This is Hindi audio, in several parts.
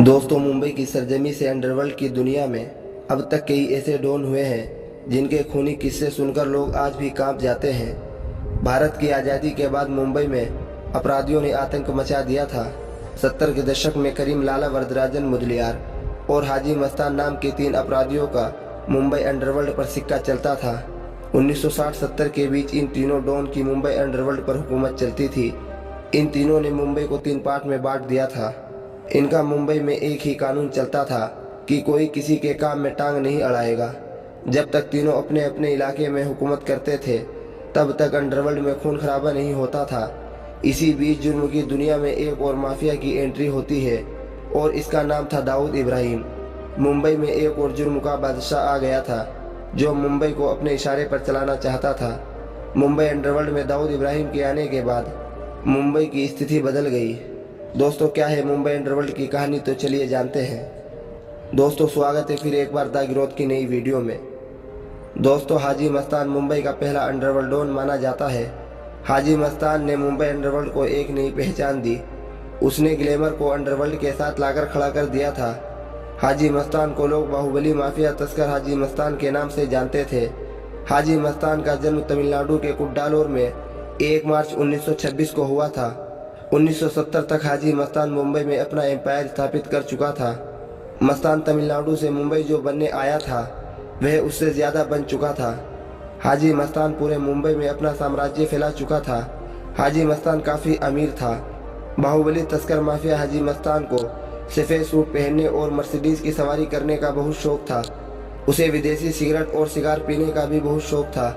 दोस्तों, मुंबई की सरजमी से अंडरवर्ल्ड की दुनिया में अब तक कई ऐसे डॉन हुए हैं जिनके खूनी किस्से सुनकर लोग आज भी कांप जाते हैं। भारत की आज़ादी के बाद मुंबई में अपराधियों ने आतंक मचा दिया था। 70 के दशक में करीम लाला, वरदराजन मुदलियार और हाजी मस्तान नाम के 3 अपराधियों का मुंबई अंडरवर्ल्ड पर सिक्का चलता था। 1960-70 के बीच इन तीनों डॉन की मुंबई अंडरवर्ल्ड पर हुकूमत चलती थी। इन तीनों ने मुंबई को 3 पार्ट में बांट दिया था। इनका मुंबई में एक ही कानून चलता था कि कोई किसी के काम में टांग नहीं अड़ाएगा। जब तक तीनों अपने अपने इलाके में हुकूमत करते थे तब तक अंडरवर्ल्ड में खून खराबा नहीं होता था। इसी बीच जुर्म की दुनिया में एक और माफिया की एंट्री होती है और इसका नाम था दाऊद इब्राहिम। मुंबई में एक और जुर्म का बादशाह आ गया था जो मुंबई को अपने इशारे पर चलाना चाहता था। मुंबई अंडरवर्ल्ड में दाऊद इब्राहिम के आने के बाद मुंबई की स्थिति बदल गई। दोस्तों, क्या है मुंबई अंडरवर्ल्ड की कहानी, तो चलिए जानते हैं। दोस्तों, स्वागत है फिर एक बार द गिरोथ की नई वीडियो में। दोस्तों, हाजी मस्तान मुंबई का पहला अंडरवर्ल्ड डॉन माना जाता है। हाजी मस्तान ने मुंबई अंडरवर्ल्ड को एक नई पहचान दी। उसने ग्लैमर को अंडरवर्ल्ड के साथ लाकर खड़ा कर दिया था। हाजी मस्तान को लोग बाहुबली माफिया तस्कर हाजी मस्तान के नाम से जानते थे। हाजी मस्तान का जन्म तमिलनाडु के कुड्डालोर में 1 मार्च 1926 को हुआ था। 1970 तक हाजी मस्तान मुंबई में अपना एम्पायर स्थापित कर चुका था। मस्तान तमिलनाडु से मुंबई जो बनने आया था वह उससे ज़्यादा बन चुका था। हाजी मस्तान पूरे मुंबई में अपना साम्राज्य फैला चुका था। हाजी मस्तान काफ़ी अमीर था। बाहुबली तस्कर माफिया हाजी मस्तान को सफ़ेद सूट पहनने और मर्सिडीज़ की सवारी करने का बहुत शौक था। उसे विदेशी सिगरेट और सिगार पीने का भी बहुत शौक था।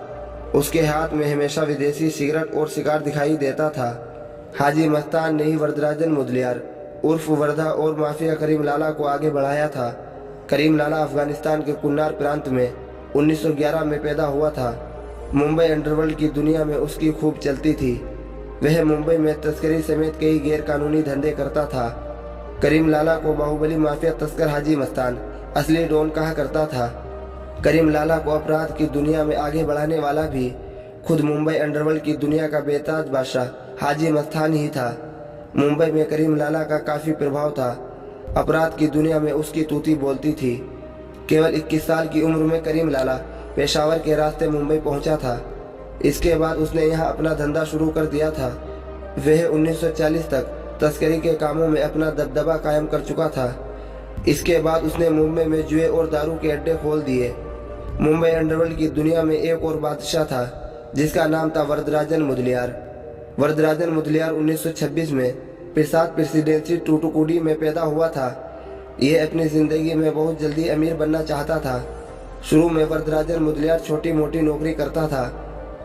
उसके हाथ में हमेशा विदेशी सिगरेट और सिगार दिखाई देता था। हाजी मस्तान ने ही वरदराजन मुदलियार उर्फ वर्धा और माफिया करीम लाला को आगे बढ़ाया था। करीम लाला अफगानिस्तान के कुन्नार प्रांत में 1911 में पैदा हुआ था। मुंबई अंडरवर्ल्ड की दुनिया में उसकी खूब चलती थी। वह मुंबई में तस्करी समेत कई गैर कानूनी धंधे करता था। करीम लाला को बाहुबली माफिया तस्कर हाजी मस्तान असली डॉन कहा करता था। करीम लाला को अपराध की दुनिया में आगे बढ़ाने वाला भी खुद मुंबई अंडरवर्ल्ड की दुनिया का बेताज बादशाह हाजी मस्तान ही था। मुंबई में करीम लाला का काफ़ी प्रभाव था। अपराध की दुनिया में उसकी तूती बोलती थी। केवल 21 साल की उम्र में करीम लाला पेशावर के रास्ते मुंबई पहुंचा था। इसके बाद उसने यहां अपना धंधा शुरू कर दिया था। वह 1940 तक तस्करी के कामों में अपना दबदबा कायम कर चुका था। इसके बाद उसने मुंबई में जुए और दारू के अड्डे खोल दिए। मुंबई अंडरवर्ल्ड की दुनिया में एक और बादशाह था जिसका नाम था वरदराजन मुदलियार। वरदराजन मुदलियार 1926 में प्रसाद प्रेसिडेंसी टूटुकुडी में पैदा हुआ था। यह अपनी ज़िंदगी में बहुत जल्दी अमीर बनना चाहता था। शुरू में वरदराजन मुदलियार छोटी मोटी नौकरी करता था।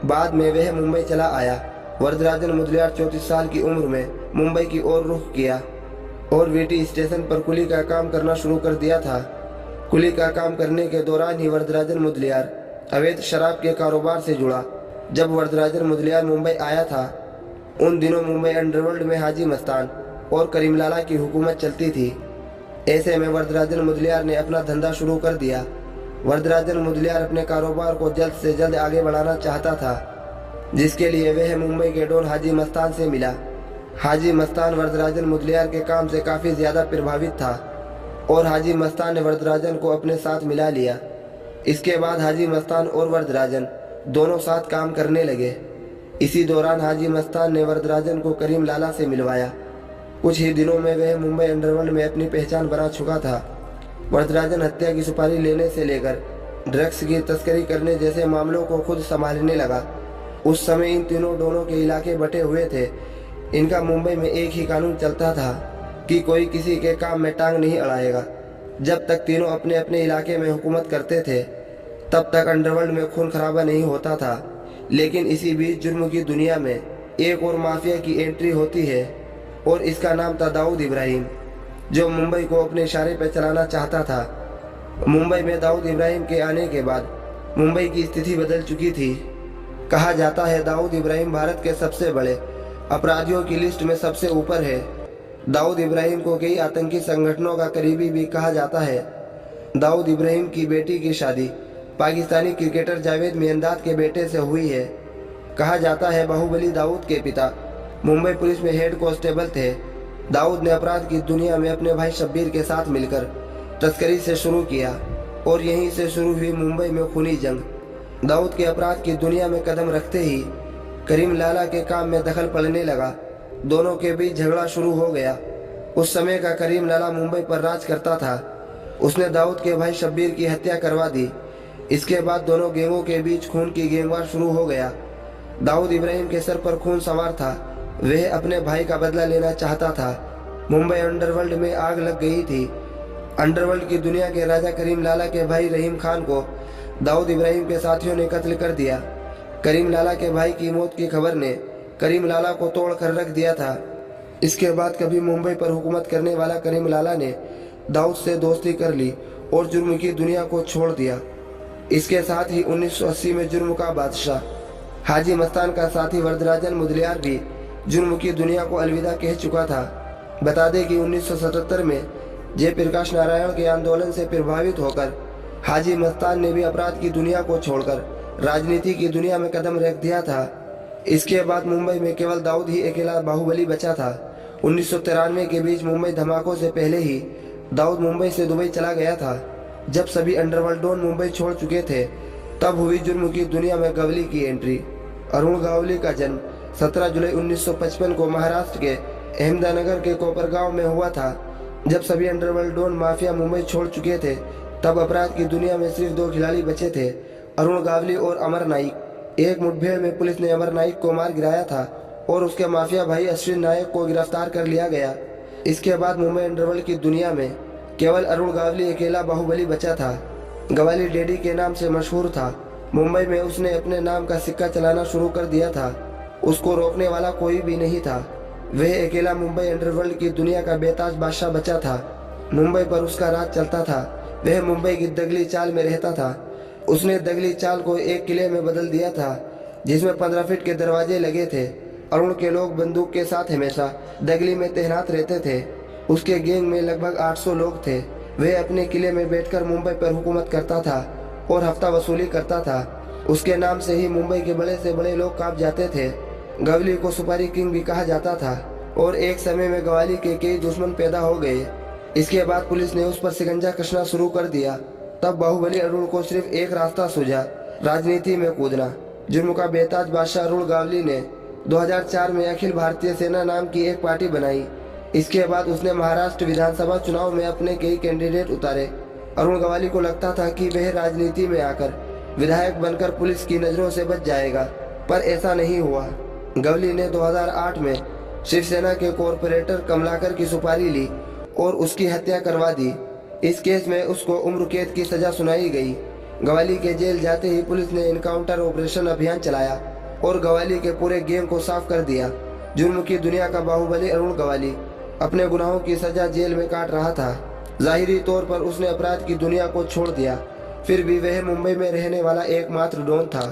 बाद में वह मुंबई चला आया। वरदराजन मुदलियार 34 साल की उम्र में मुंबई की ओर रुख किया और वीटी स्टेशन पर कुली का काम करना शुरू कर दिया था। कुली का काम करने के दौरान ही वरदराजन मुदलियार अवैध शराब के कारोबार से जुड़ा। जब वरदराजन मुदलियार मुंबई आया था उन दिनों मुंबई अंडरवर्ल्ड में हाजी मस्तान और करीम लाला की हुकूमत चलती थी। ऐसे में वरदराजन मुदलियार ने अपना धंधा शुरू कर दिया। वरदराजन मुदलियार अपने कारोबार को जल्द से जल्द आगे बढ़ाना चाहता था, जिसके लिए वह मुंबई के डॉन हाजी मस्तान से मिला। हाजी मस्तान वरदराजन मुदलियार के काम से काफ़ी ज़्यादा प्रभावित था और हाजी मस्तान ने वरदराजन को अपने साथ मिला लिया। इसके बाद हाजी मस्तान और वरदराजन दोनों साथ काम करने लगे। इसी दौरान हाजी मस्तान ने वरदराजन को करीम लाला से मिलवाया। कुछ ही दिनों में वह मुंबई अंडरवर्ल्ड में अपनी पहचान बना चुका था। वरदराजन हत्या की सुपारी लेने से लेकर ड्रग्स की तस्करी करने जैसे मामलों को खुद संभालने लगा। उस समय इन तीनों डॉनों के इलाके बटे हुए थे। इनका मुंबई में एक ही कानून चलता था कि कोई किसी के काम में टांग नहीं अड़ाएगा। जब तक तीनों अपने अपने इलाके में हुकूमत करते थे तब तक अंडरवर्ल्ड में खून खराबा नहीं होता था। लेकिन इसी बीच जुर्म की दुनिया में एक और माफिया की एंट्री होती है और इसका नाम था दाऊद इब्राहिम, जो मुंबई को अपने इशारे पर चलाना चाहता था। मुंबई में दाऊद इब्राहिम के आने के बाद मुंबई की स्थिति बदल चुकी थी। कहा जाता है दाऊद इब्राहिम भारत के सबसे बड़े अपराधियों की लिस्ट में सबसे ऊपर है। दाऊद इब्राहिम को कई आतंकी संगठनों का करीबी भी कहा जाता है। दाऊद इब्राहिम की बेटी की शादी पाकिस्तानी क्रिकेटर जावेद मियांदाद के बेटे से हुई है। कहा जाता है बाहुबली दाऊद के पिता मुंबई पुलिस में हेड कांस्टेबल थे दाऊद ने अपराध की दुनिया में अपने भाई शब्बीर के साथ मिलकर तस्करी से शुरू किया और यहीं से शुरू हुई मुंबई में खूनी जंग। दाऊद के अपराध की दुनिया में कदम रखते ही करीम लाला के काम में दखल पड़ने लगा। दोनों के बीच झगड़ा शुरू हो गया। उस समय का करीम लाला मुंबई पर राज करता था। उसने दाऊद के भाई शब्बीर की हत्या करवा दी। इसके बाद दोनों गैंगों के बीच खून की गेंगवार शुरू हो गया। दाऊद इब्राहिम के सर पर खून सवार था। वह अपने भाई का बदला लेना चाहता था। मुंबई अंडरवर्ल्ड में आग लग गई थी। अंडरवर्ल्ड की दुनिया के राजा करीम लाला के भाई रहीम खान को दाऊद इब्राहिम के साथियों ने कत्ल कर दिया। करीम लाला के भाई की मौत की खबर ने करीम लाला को तोड़ कर रख दिया था। इसके बाद कभी मुंबई पर हुकूमत करने वाला करीम लाला ने दाऊद से दोस्ती कर ली और जुर्म की दुनिया को छोड़ दिया। इसके साथ ही 1980 में जुर्म का बादशाह हाजी मस्तान का साथी वरदराजन मुदलियार भी जुर्म की दुनिया को अलविदा कह चुका था। बता दें कि 1977 में जयप्रकाश नारायण के आंदोलन से प्रभावित होकर हाजी मस्तान ने भी अपराध की दुनिया को छोड़कर राजनीति की दुनिया में कदम रख दिया था। इसके बाद मुंबई में केवल दाऊद ही अकेला बाहुबली बचा था। 1993 के बीच मुंबई धमाकों से पहले ही दाऊद मुंबई से दुबई चला गया था। जब सभी अंडरवर्ल्ड डॉन मुंबई छोड़ चुके थे तब हुई जुर्म की दुनिया में गवली की एंट्री। अरुण गावली का जन्म 17 जुलाई 1955 को महाराष्ट्र के अहमदानगर के कोपरगांव में हुआ था। जब सभी अंडरवर्ल्ड डॉन माफिया मुंबई छोड़ चुके थे तब अपराध की दुनिया में सिर्फ दो खिलाड़ी बचे थे, अरुण गावली और अमर नाइक। एक मुठभेड़ में पुलिस ने अमर नाइक को मार गिराया था और उसके माफिया भाई अश्विन नायक को गिरफ्तार कर लिया गया। इसके बाद मुंबई अंडरवर्ल्ड की दुनिया में केवल अरुण गावली अकेला बाहुबली बचा था। गवाली डैडी के नाम से मशहूर था। मुंबई में उसने अपने नाम का सिक्का चलाना शुरू कर दिया था। उसको रोकने वाला कोई भी नहीं था। वह अकेला मुंबई अंडरवर्ल्ड की दुनिया का बेताज बादशाह बचा था। मुंबई पर उसका राज चलता था। वह मुंबई की दगली चाल में रहता था। उसने दगली चाल को एक किले में बदल दिया था जिसमें 15 फीट के दरवाजे लगे थे। अरुण के लोग बंदूक के साथ हमेशा दगली में तैनात रहते थे। उसके गैंग में लगभग 800 लोग थे। वह अपने किले में बैठकर मुंबई पर हुकूमत करता था और हफ्ता वसूली करता था। उसके नाम से ही मुंबई के बड़े से बड़े लोग कांप जाते थे। गवली को सुपारी किंग भी कहा जाता था और एक समय में गवाली के कई दुश्मन पैदा हो गए। इसके बाद पुलिस ने उस पर शिकंजा कसना शुरू कर दिया। तब बाहुबली अरुण को सिर्फ एक रास्ता सूझा, राजनीति में कूदना। जुर्म का बेताज बादशाह अरुण गावली ने 2004 में अखिल भारतीय सेना नाम की एक पार्टी बनाई। इसके बाद उसने महाराष्ट्र विधानसभा चुनाव में अपने कई कैंडिडेट उतारे। अरुण गवाली को लगता था कि वह राजनीति में आकर विधायक बनकर पुलिस की नजरों से बच जाएगा, पर ऐसा नहीं हुआ। गवली ने 2008 में शिवसेना के कॉरपोरेटर कमलाकर की सुपारी ली और उसकी हत्या करवा दी। इस केस में उसको उम्र कैद की सजा सुनाई गई। गवाली के जेल जाते ही पुलिस ने इनकाउंटर ऑपरेशन अभियान चलाया और गवाली के पूरे गैंग को साफ कर दिया। जुर्म की दुनिया का बाहुबली अरुण गवाली अपने गुनाहों की सजा जेल में काट रहा था। जाहिरी तौर पर उसने अपराध की दुनिया को छोड़ दिया, फिर भी वह मुंबई में रहने वाला एकमात्र डॉन था।